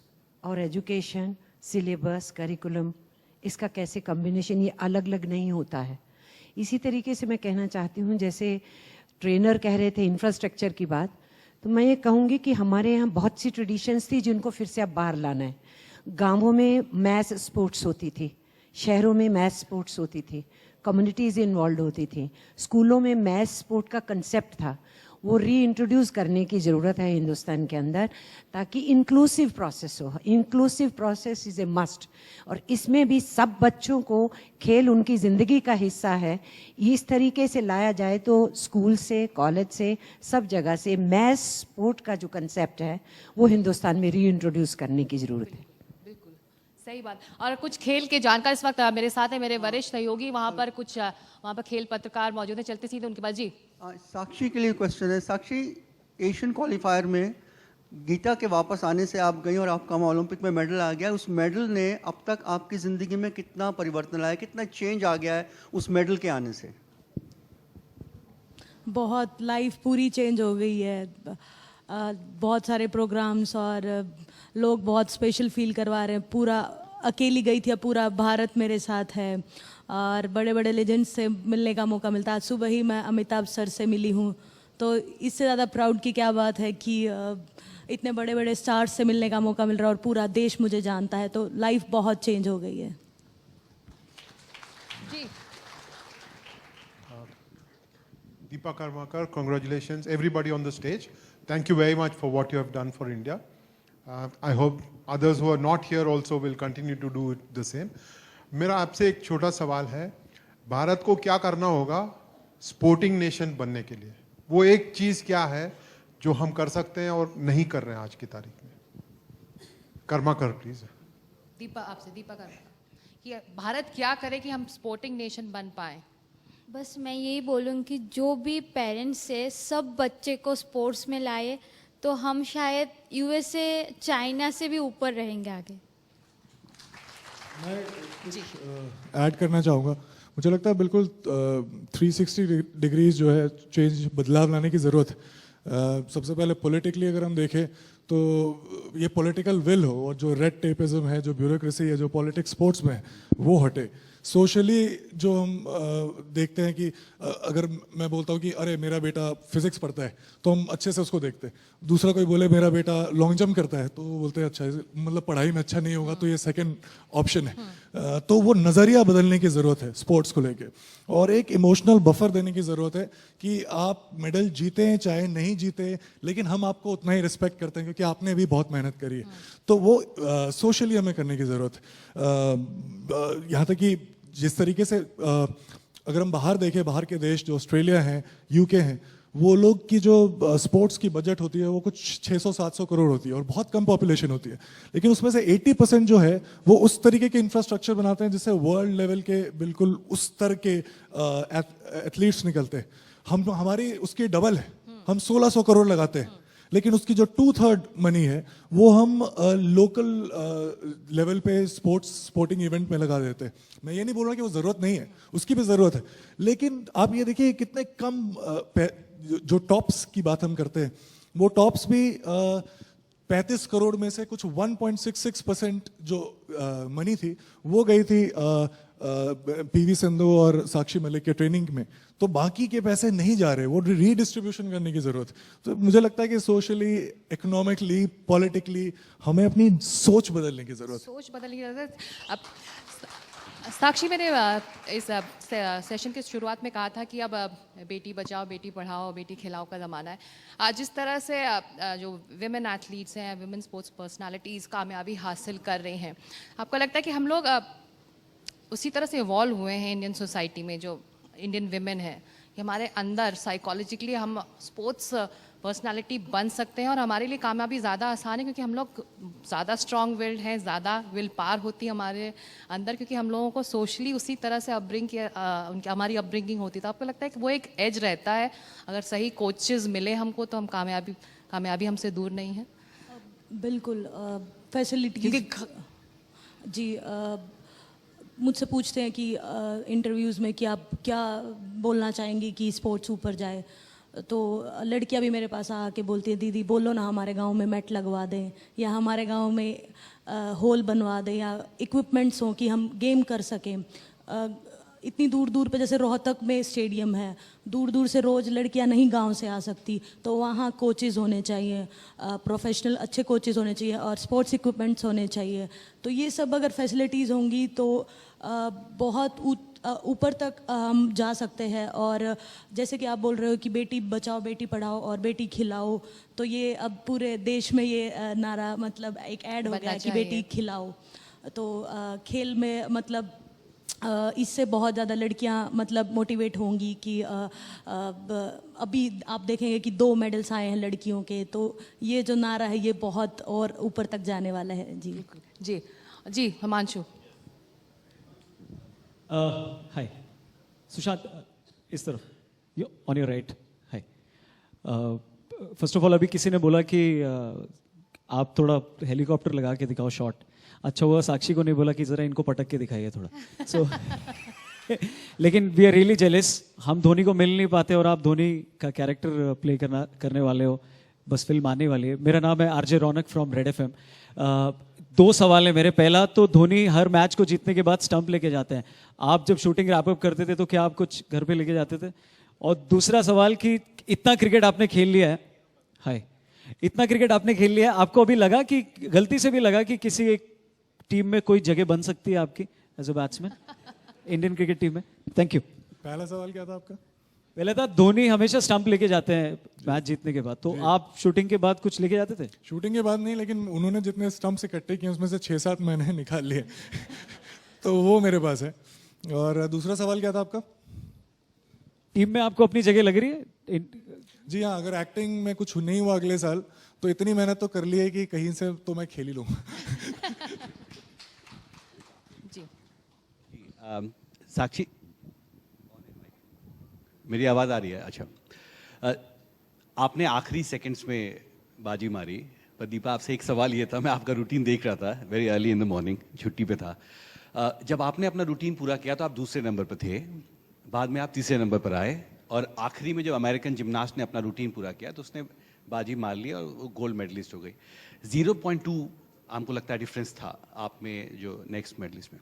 और एजुकेशन, सिलेबस, करिकुलम, इसका कैसे कॉम्बिनेशन, ये अलग अलग नहीं होता है। इसी तरीके से मैं कहना चाहती हूँ, जैसे ट्रेनर कह रहे थे इंफ्रास्ट्रक्चर की बात, तो मैं ये कहूँगी कि हमारे यहाँ बहुत सी ट्रेडिशंस थी जिनको फिर से अब बाहर लाना है। गांवों में मैस स्पोर्ट्स होती थी, शहरों में मैस स्पोर्ट्स होती थी, कम्युनिटीज़ इन्वॉल्व होती थी, स्कूलों में मैस स्पोर्ट का कंसेप्ट था, वो री करने की ज़रूरत है हिंदुस्तान के अंदर, ताकि इंक्लूसिव प्रोसेस हो। Inclusive process is a must, और इसमें भी सब बच्चों को खेल उनकी ज़िंदगी का हिस्सा है। इस तरीके से लाया जाए तो स्कूल से, कॉलेज से, सब जगह से मैस स्पोर्ट का जो कंसेप्ट है वो हिंदुस्तान में री करने की ज़रूरत है। सही बात। और कुछ खेल के जानकार इस वक्त मेरे साथ है, मेरे वरिष्ठ सहयोगी, वहाँ पर खेल पत्रकार मौजूद हैं। चलते सीधे उनके पास। जी। साक्षी के लिए क्वेश्चन है। साक्षी, एशियन क्वालिफायर में गीता के वापस आने से आप गई और आपका ओलंपिक में मेडल आ गया। उस मेडल ने अब तक आपकी ज़िंदगी में कितना परिवर्तन लाया, कितना चेंज आ गया है उस मेडल के आने से? बहुत, लाइफ पूरी चेंज हो गई है। बहुत सारे प्रोग्राम्स और लोग बहुत स्पेशल फील करवा रहे हैं। पूरा अकेली गई थी, अब पूरा भारत मेरे साथ है, और बड़े बड़े लेजेंड्स से मिलने का मौका मिलता है। आज सुबह ही मैं अमिताभ सर से मिली हूँ, तो इससे ज़्यादा प्राउड की क्या बात है कि इतने बड़े बड़े स्टार्स से मिलने का मौका मिल रहा है और पूरा देश मुझे जानता है। तो लाइफ बहुत चेंज हो गई है। जी। Deepa Karmakar, congratulations everybody on the stage. Thank you very much for what you have done for India. I hope others who are not here also will continue to do the same. मेरा आपसे एक छोटा सवाल है, भारत को क्या करना होगा स्पोर्टिंग नेशन बनने के लिए? वो एक चीज़ क्या है जो हम कर सकते हैं और नहीं कर रहे हैं आज की तारीख में? कर्माकर प्लीज। दीपा, आपसे दीपा कर्माकर कि भारत क्या करे कि हम स्पोर्टिंग नेशन बन पाए? बस मैं यही बोलूँगी कि जो भी पेरेंट्स है सब बच्चे को स्पोर्ट्स में लाए तो हम शायद यूएसए, चाइना से भी ऊपर रहेंगे आगे। मैं ऐड करना चाहूँगा, मुझे लगता है बिल्कुल 360 डिग्रीज जो है चेंज, बदलाव लाने की ज़रूरत है। सबसे पहले पॉलिटिकली अगर हम देखें तो ये पॉलिटिकल विल हो और जो रेड टेपिज्म है, जो ब्यूरोक्रेसी है, जो पॉलिटिक्स स्पोर्ट्स में है, वो हटे। सोशली जो हम देखते हैं कि अगर मैं बोलता हूँ कि अरे मेरा बेटा फिजिक्स पढ़ता है तो हम अच्छे से उसको देखते हैं। दूसरा कोई बोले मेरा बेटा लॉन्ग जंप करता है तो वो बोलते हैं अच्छा मतलब पढ़ाई में अच्छा नहीं होगा तो ये सेकंड ऑप्शन है। तो वो नज़रिया बदलने की ज़रूरत है स्पोर्ट्स को लेके, और एक इमोशनल बफर देने की ज़रूरत है कि आप मेडल जीते हैं चाहे नहीं जीते, लेकिन हम आपको उतना ही रिस्पेक्ट करते हैं क्योंकि आपने भी बहुत मेहनत करी है। तो वो सोशली हमें करने की ज़रूरत है। यहाँ तक कि जिस तरीके से अगर हम बाहर देखें, बाहर के देश जो ऑस्ट्रेलिया हैं, यूके हैं, वो लोग की जो स्पोर्ट्स की बजट होती है वो कुछ 600-700 करोड़ होती है और बहुत कम पॉपुलेशन होती है, लेकिन उसमें से 80% जो है वो उस तरीके के इंफ्रास्ट्रक्चर बनाते हैं जिससे वर्ल्ड लेवल के बिल्कुल उस तरह के एथलीट्स निकलते हैं। हम हमारी उसकी डबल है, हम 1600 करोड़ लगाते हैं, लेकिन उसकी जो 2/3 मनी है वो हम लोकल लेवल पे स्पोर्टिंग इवेंट में लगा देते हैं। मैं ये नहीं बोल रहा कि वो ज़रूरत नहीं है, उसकी भी ज़रूरत है, लेकिन आप ये देखिए कितने कम जो टॉप्स की बात हम करते हैं, वो टॉप्स भी 35 करोड़ में से कुछ 1.66% जो मनी थी वो गई थी पीवी सिंधु और साक्षी मलिक के ट्रेनिंग में, तो बाकी के पैसे नहीं जा रहे, वो रीडिस्ट्रीब्यूशन करने की जरूरत है। तो मुझे लगता है कि सोशली, इकोनॉमिकली, पॉलिटिकली हमें अपनी सोच बदलने की जरूरत है। सोच बदलने की जरूरत है। अब साक्षी, मैंने इस सेशन की शुरुआत में कहा था कि अब बेटी बचाओ बेटी पढ़ाओ बेटी खिलाओ का ज़माना है। आज जिस तरह से जो विमेन एथलीट्स हैं, विमेन स्पोर्ट्स पर्सनालिटीज़ कामयाबी हासिल कर रही हैं, आपको लगता है कि हम लोग उसी तरह से इवॉल्व हुए हैं इंडियन सोसाइटी में? जो इंडियन विमेन है कि हमारे अंदर साइकोलॉजिकली हम स्पोर्ट्स पर्सनालिटी बन सकते हैं और हमारे लिए कामयाबी ज़्यादा आसान है क्योंकि हम लोग ज़्यादा स्ट्रॉन्ग विल्ड हैं, ज़्यादा विल पार होती है हमारे अंदर, क्योंकि हम लोगों को सोशली उसी तरह से अपब्रिंग किया, हमारी अपब्रिंगिंग होती है। तो आपको लगता है कि वो एक एज रहता है, अगर सही कोचेस मिले हमको तो हम कामयाबी हमसे दूर नहीं है? बिल्कुल। फैसिलिटी जी, मुझसे पूछते हैं कि इंटरव्यूज़ में कि आप क्या बोलना चाहेंगी कि स्पोर्ट्स ऊपर जाए, तो लड़कियां भी मेरे पास आके बोलती हैं दीदी बोलो ना हमारे गांव में मैट लगवा दें या हमारे गांव में होल बनवा दें या इक्विपमेंट्स हों कि हम गेम कर सकें। इतनी दूर दूर पे जैसे रोहतक में स्टेडियम है, दूर दूर से रोज़ लड़कियां नहीं गांव से आ सकती, तो वहाँ कोचेज़ होने चाहिए, प्रोफेशनल अच्छे कोचेज़ होने चाहिए और स्पोर्ट्स इक्विपमेंट्स होने चाहिए। तो ये सब अगर फैसिलिटीज़ होंगी तो बहुत ऊपर तक हम जा सकते हैं। और जैसे कि आप बोल रहे हो कि बेटी बचाओ बेटी पढ़ाओ और बेटी खिलाओ, तो ये अब पूरे देश में ये नारा मतलब एक ऐड हो गया कि बेटी खिलाओ। तो खेल में मतलब इससे बहुत ज़्यादा लड़कियां मतलब मोटिवेट होंगी कि अभी आप देखेंगे कि 2 मेडल्स आए हैं लड़कियों के, तो ये जो नारा है ये बहुत और ऊपर तक जाने वाला है। जी जी जी, हिमांशु। हाय सुशांत, इस तरफ, you on your right. Hi, first of all अभी किसी ने बोला कि आप थोड़ा हेलीकॉप्टर लगा के दिखाओ शॉट। अच्छा हुआ साक्षी को नहीं बोला कि जरा इनको पटक के दिखाइए थोड़ा। सो लेकिन वी आर रियली जेलस, हम धोनी को मिल नहीं पाते और आप धोनी का कैरेक्टर प्ले करने वाले हो, बस फिल्म आने वाली है। मेरा नाम है RJ Raunak from red FM. 2 सवाल है मेरे। पहला तो धोनी हर मैच को जीतने के बाद स्टंप लेके जाते हैं, आप जब शूटिंग रैपअप करते थे तो क्या आप कुछ घर पे लेके जाते थे? और दूसरा सवाल कि इतना क्रिकेट आपने खेल लिया है, हाय, इतना क्रिकेट आपने खेल लिया है, आपको अभी लगा कि गलती से भी लगा कि किसी एक टीम में कोई जगह बन सकती है आपकी as a batsman Indian cricket team में? Thank you. पहला सवाल क्या था आपका? पहले था धोनी हमेशा स्टंप लेके जाते हैं मैच जीतने के बाद, तो आप शूटिंग के बाद कुछ लेके जाते थे? शूटिंग के बाद नहीं, लेकिन उन्होंने जितने स्टंप्स इकट्ठे किए उसमें से 6-7 मैंने निकाल लिए तो वो मेरे पास है। और दूसरा सवाल क्या था आपका? टीम में आपको अपनी जगह लग रही है? जी हाँ, अगर एक्टिंग में कुछ नहीं हुआ अगले साल तो इतनी मेहनत तो कर ली है कि कहीं से तो मैं खेल ही लूँगा। जी साक्षी, मेरी आवाज़ आ रही है? अच्छा, आपने आखिरी सेकंड्स में बाजी मारी, पर दीपा आपसे एक सवाल ये था, मैं आपका रूटीन देख रहा था very early in the morning, छुट्टी पे था। जब आपने अपना रूटीन पूरा किया तो आप दूसरे नंबर पर थे, बाद में आप तीसरे नंबर पर आए और आखिरी में जब अमेरिकन जिम्नास्ट ने अपना रूटीन पूरा किया तो उसने बाजी मार ली और वो गोल्ड मेडलिस्ट हो गई। 0.2 आपको लगता है डिफरेंस था आप में जो नेक्स्ट मेडलिस्ट में।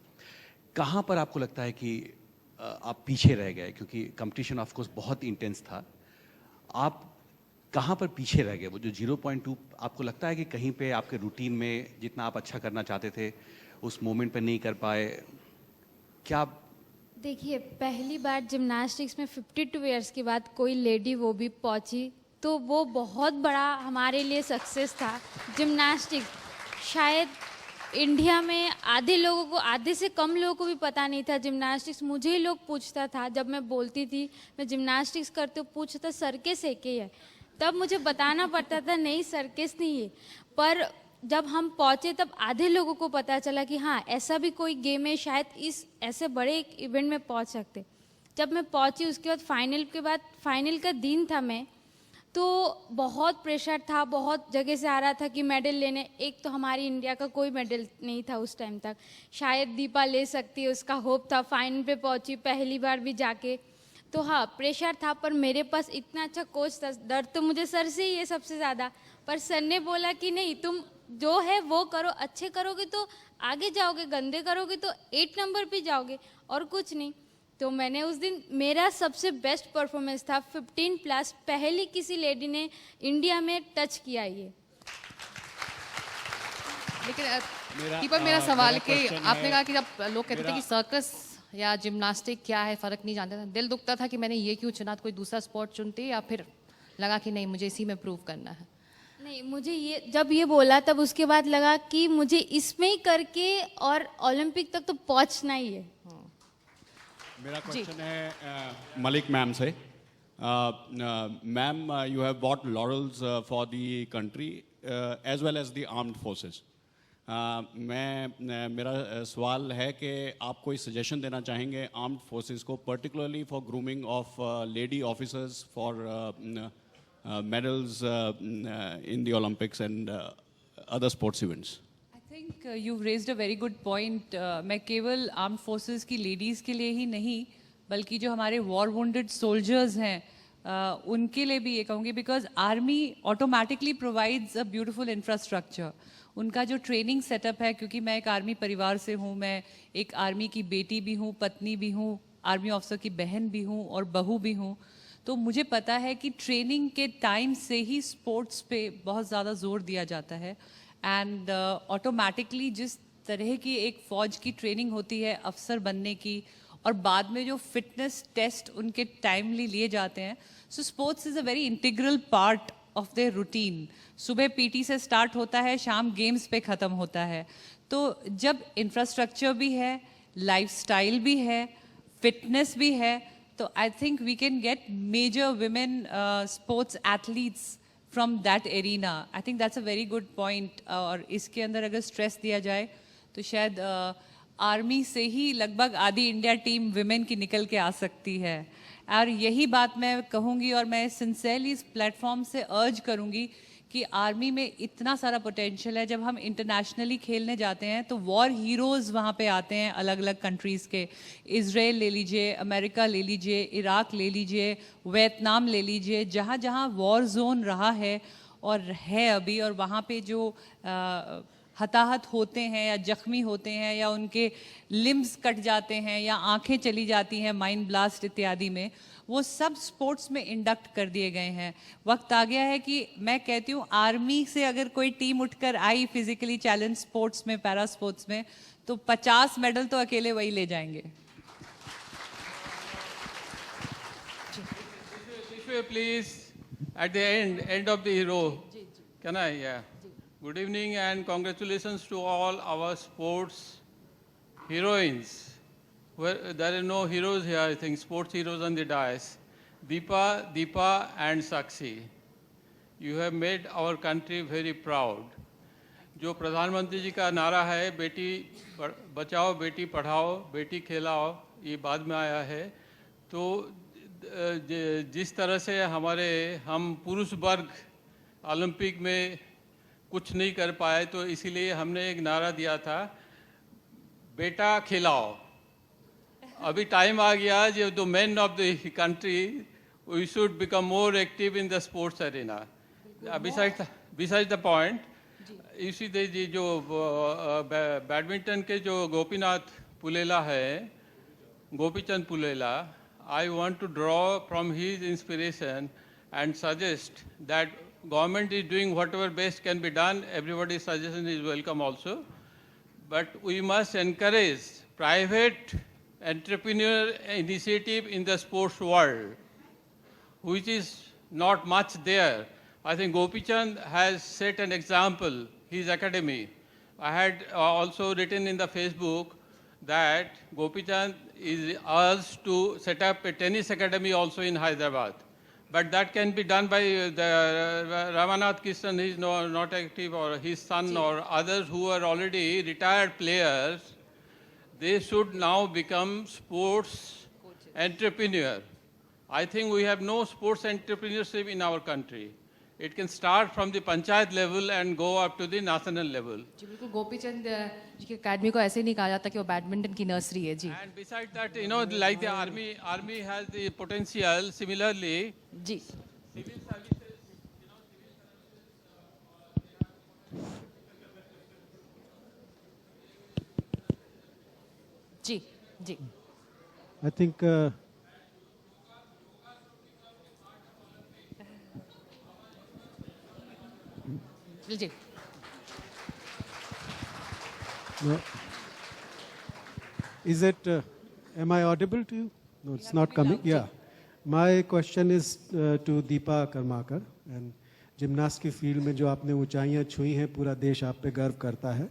कहाँ पर आपको लगता है कि आप पीछे रह गए, क्योंकि कंपटीशन ऑफ कोर्स बहुत इंटेंस था, आप कहाँ पर पीछे रह गए? वो जो 0.2 आपको लगता है कि कहीं पे आपके रूटीन में जितना आप अच्छा करना चाहते थे उस मोमेंट पे नहीं कर पाए, क्या? देखिए, पहली बार जिम्नास्टिक्स में 52 इयर्स के बाद कोई लेडी वो भी पहुंची, तो वो बहुत बड़ा हमारे लिए सक्सेस था। जिम्नास्टिक्स शायद इंडिया में आधे लोगों को, आधे से कम लोगों को भी पता नहीं था जिम्नास्टिक्स। मुझे ही लोग पूछता था, जब मैं बोलती थी मैं जिम्नास्टिक्स करती हूँ, पूछता सर्कस है क्या है, तब मुझे बताना पड़ता था नहीं सर्कस नहीं है। पर जब हम पहुँचे तब आधे लोगों को पता चला कि हाँ ऐसा भी कोई गेम है, शायद इस ऐसे बड़े एक इवेंट में पहुँच सकते। जब मैं पहुँची उसके बाद फाइनल का दिन था, मैं तो बहुत प्रेशर था, बहुत जगह से आ रहा था कि मेडल लेने। एक तो हमारी इंडिया का कोई मेडल नहीं था उस टाइम तक, शायद दीपा ले सकती है उसका होप था। फाइनल पे पहुंची पहली बार भी जाके, तो हाँ प्रेशर था, पर मेरे पास इतना अच्छा कोच था। डर तो मुझे सर से ही है सबसे ज़्यादा, पर सर ने बोला कि नहीं तुम जो है वो करो, अच्छे करोगे तो आगे जाओगे, गंदे करोगे तो 8 नंबर पे जाओगे और कुछ नहीं। तो मैंने उस दिन, मेरा सबसे बेस्ट परफॉर्मेंस था 15+, पहली किसी लेडी ने इंडिया में टच किया ये। लेकिन दीपक मेरा सवाल कि आपने कहा कि जब लोग कहते थे कि सर्कस या जिम्नास्टिक क्या है फ़र्क नहीं जानते थे, दिल दुखता था कि मैंने ये क्यों चुना, कोई दूसरा स्पोर्ट चुनती, या फिर लगा कि नहीं मुझे इसी में प्रूव करना है? नहीं, मुझे ये जब ये बोला तब उसके बाद लगा कि मुझे इसमें ही करके और ओलंपिक तक तो पहुंचना ही है। मेरा क्वेश्चन है मलिक मैम से। Ma'am, you have bought laurels for the country as well as the armed forces. मेरा सवाल है कि आप कोई सजेशन देना चाहेंगे आर्म्ड फोर्सेस को, particularly for grooming of lady officers for medals in the Olympics and other sports events? I think you've raised a very good point. मैं केवल आर्म्ड फोर्सेस की लेडीज़ के लिए ही नहीं, बल्कि जो हमारे वॉर वुंडेड सोल्जर्स हैं उनके लिए भी ये कहूँगी, because army automatically provides a beautiful infrastructure. उनका जो ट्रेनिंग सेटअप है, क्योंकि मैं एक आर्मी परिवार से हूँ, मैं एक आर्मी की बेटी भी हूँ, पत्नी भी हूँ, आर्मी ऑफिसर की बहन भी हूँ और बहू भी हूँ, तो मुझे पता है कि ट्रेनिंग के टाइम से ही स्पोर्ट्स पे बहुत ज़्यादा जोर दिया जाता है। एंड ऑटोमेटिकली जिस तरह की एक फ़ौज की ट्रेनिंग होती है अफसर बनने की, और बाद में जो फिटनेस टेस्ट उनके टाइमली लिए जाते हैं, so sports is a very integral part of their routine. सुबह पीटी से स्टार्ट होता है, शाम गेम्स पे ख़त्म होता है। तो जब इंफ्रास्ट्रक्चर भी है, लाइफस्टाइल भी है, फिटनेस भी है, तो I think we can get major women sports athletes from that arena. I think that's a very good point. और इसके अंदर अगर स्ट्रेस दिया जाए तो शायद आर्मी से ही लगभग आधी इंडिया टीम विमेन की निकल के आ सकती है। और यही बात मैं कहूँगी, और मैं सिंसियरली इस प्लेटफॉर्म से अर्ज करूँगी कि आर्मी में इतना सारा पोटेंशियल है। जब हम इंटरनेशनली खेलने जाते हैं तो वॉर हीरोज़ वहाँ पे आते हैं अलग अलग कंट्रीज़ के। इज़राइल ले लीजिए, अमेरिका ले लीजिए, इराक ले लीजिए, वियतनाम ले लीजिए, जहाँ जहाँ वॉर जोन रहा है और है अभी, और वहाँ पे जो हताहत होते हैं या जख्मी होते हैं या उनके लिम्स कट जाते हैं या आंखें चली जाती हैं माइन ब्लास्ट इत्यादि में, वो सब स्पोर्ट्स में इंडक्ट कर दिए गए हैं। वक्त आ गया है कि मैं कहती हूँ आर्मी से अगर कोई टीम उठकर आई फिजिकली चैलेंज स्पोर्ट्स में, पैरा स्पोर्ट्स में, तो 50 मेडल तो अकेले वही ले जाएंगे। Please, at the end of the row, can I? Yeah. Good evening and congratulations to all our sports heroines. Well, there are no heroes here, I think, sports heroes on the dais. Deepa and Sakshi, you have made our country very proud. जो प्रधानमंत्री जी का नारा है, बेटी बचाओ, बेटी पढ़ाओ, बेटी खिलाओ, ये बाद में आया है। तो जिस तरह से हम पुरुष वर्ग ओलंपिक में कुछ नहीं कर पाए, तो इसीलिए हमने एक नारा दिया था, बेटा खिलाओ। अभी टाइम आ गया जो the main of the country, we should become more active in the sports arena. Besides the point, you see the जो बैडमिंटन के जो गोपीनाथ पुलेला है, Gopichand Pullela, I want to draw from his inspiration and suggest that government is doing whatever best can be done. Everybody's suggestion is welcome also. But we must encourage private entrepreneur initiative in the sports world, which is not much there. I think Gopichand has set an example, his academy. I had also written in the Facebook that Gopichand is asked to set up a tennis academy also in Hyderabad. But that can be done by the Ramanath Krishnan, he is not active, or his son or others who are already retired players. They should now become sports entrepreneur. I think we have no sports entrepreneurship in our country. It can start from the panchayat level and go up to the national level. जी बिल्कुल गोपीचंद जी की academy को ऐसे नहीं कहा जाता कि वो badminton की नर्सरी है जी. And besides that, you know, like the army has the potential. Similarly, जी. Civil services, जी जी. I think जी. no. Is it, am I audible to you? No, it's not coming. Yeah. My question is to Deepa Karmakar. And gymnast की field में जो आपने ऊंचाइयां छुई हैं, पूरा देश आप पे गर्व करता है.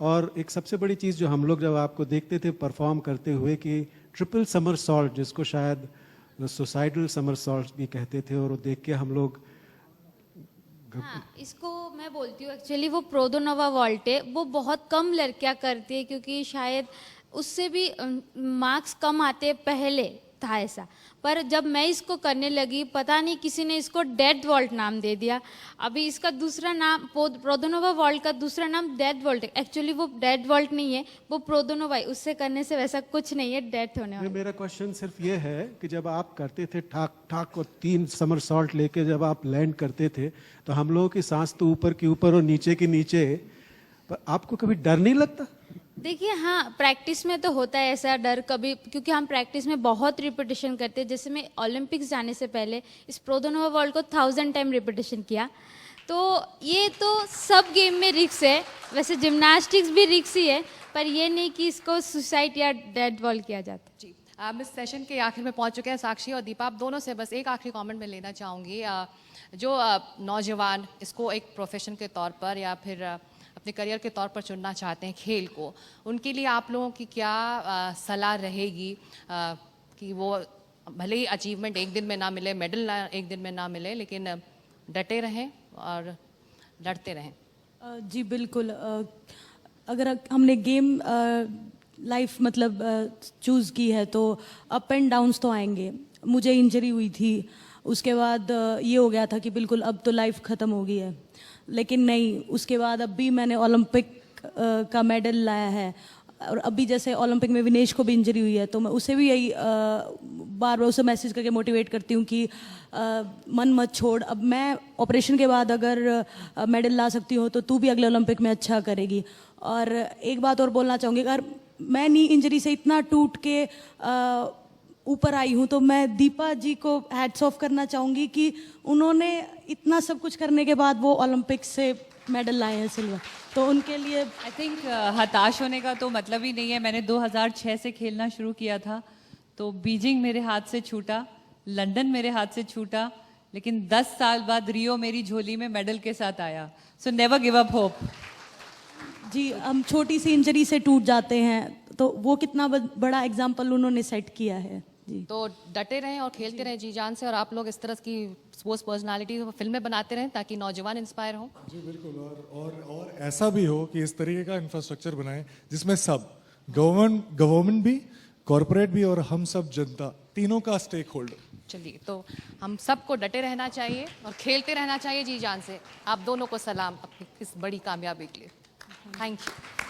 और एक सबसे बड़ी चीज़ जो हम लोग जब आपको देखते थे परफॉर्म करते हुए कि ट्रिपल समरसॉल्ट, जिसको शायद सुसाइडल समरसॉल्ट भी कहते थे, और वो देख के हम लोग हाँ, इसको मैं बोलती हूँ एक्चुअली वो प्रोदोनोवा वॉल्ट है, वो बहुत कम लड़कियां करती है क्योंकि शायद उससे भी मार्क्स कम आते पहले था ऐसा. पर जब मैं इसको करने लगी, पता नहीं किसी ने इसको डेड वॉल्ट नाम दे दिया. अभी इसका दूसरा नाम प्रोदोनोवा वॉल्ट का दूसरा नाम डेड वॉल्ट है. एक्चुअली वो डेड वॉल्ट नहीं है, वो प्रोदोनोवा है. उससे करने से वैसा कुछ नहीं है डेथ होने वाला. मेरा क्वेश्चन सिर्फ ये है कि जब आप करते थे ठाक ठाक और 3 समरसॉल्ट लेके जब आप लैंड करते थे, तो हम लोगों की सांस तो ऊपर की ऊपर और नीचे की नीचे, पर आपको कभी डर नहीं लगता? देखिए हाँ, प्रैक्टिस में तो होता है ऐसा डर कभी, क्योंकि हम प्रैक्टिस में बहुत रिपीटेशन करते हैं. जैसे मैं ओलंपिक्स जाने से पहले इस प्रोदोनोवा वॉल्ट को 1000 टाइम रिपीटेशन किया. तो ये तो सब गेम में रिक्स है. वैसे जिम्नास्टिक्स भी रिक्स ही है, पर ये नहीं कि इसको सुसाइड या डेड वॉल किया जाता. जी हम इस सेशन के आखिर में पहुंच चुके हैं. साक्षी और दीपा, आप दोनों से बस एक आखिरी कमेंट में लेना चाहूँगी. जो नौजवान इसको एक प्रोफेशन के तौर पर या फिर अपने करियर के तौर पर चुनना चाहते हैं खेल को, उनके लिए आप लोगों की क्या सलाह रहेगी कि वो भले ही अचीवमेंट एक दिन में ना मिले, मेडल एक दिन में ना मिले, लेकिन डटे रहें और लड़ते रहें? जी बिल्कुल. अगर हमने गेम लाइफ मतलब चूज़ की है तो अप एंड डाउन्स तो आएंगे. मुझे इंजरी हुई थी, उसके बाद ये हो गया था कि बिल्कुल अब तो लाइफ ख़त्म हो गई है, लेकिन नहीं. उसके बाद अब भी मैंने ओलंपिक का मेडल लाया है, और अभी जैसे ओलंपिक में विनेश को भी इंजरी हुई है, तो मैं उसे भी यही बार बार उसे मैसेज करके मोटिवेट करती हूँ कि मन मत छोड़. अब मैं ऑपरेशन के बाद अगर मेडल ला सकती हूँ तो तू भी अगले ओलंपिक में अच्छा करेगी. और एक बात और बोलना चाहूँगी, अगर मैं नी इंजरी से इतना टूट के ऊपर आई हूँ, तो मैं दीपा जी को हैट्स ऑफ करना चाहूँगी कि उन्होंने इतना सब कुछ करने के बाद वो ओलंपिक से मेडल लाए हैं सिल्वर. तो उनके लिए आई थिंक हताश होने का तो मतलब ही नहीं है. मैंने 2006 से खेलना शुरू किया था, तो बीजिंग मेरे हाथ से छूटा, लंदन मेरे हाथ से छूटा, लेकिन 10 साल बाद रियो मेरी झोली में मेडल के साथ आया. So never give up hope. जी, हम छोटी सी इंजरी से टूट जाते हैं, तो वो कितना बड़ा एग्जाम्पल उन्होंने सेट किया है. जी, तो डटे रहें और खेलते रहें जी जान से. और आप लोग इस तरह की स्पोर्ट्स पर्सनालिटी फिल्में बनाते रहें ताकि नौजवान इंस्पायर हों. जी बिल्कुल. और ऐसा भी हो कि इस तरीके का इंफ्रास्ट्रक्चर बनाएं जिसमें सब गवर्नमेंट भी, कॉरपोरेट भी और हम सब जनता, तीनों का स्टेक होल्डर. चलिए, तो हम सबको डटे रहना चाहिए और खेलते रहना चाहिए जी जान से. आप दोनों को सलाम अपनी इस बड़ी कामयाबी के लिए. Thank you.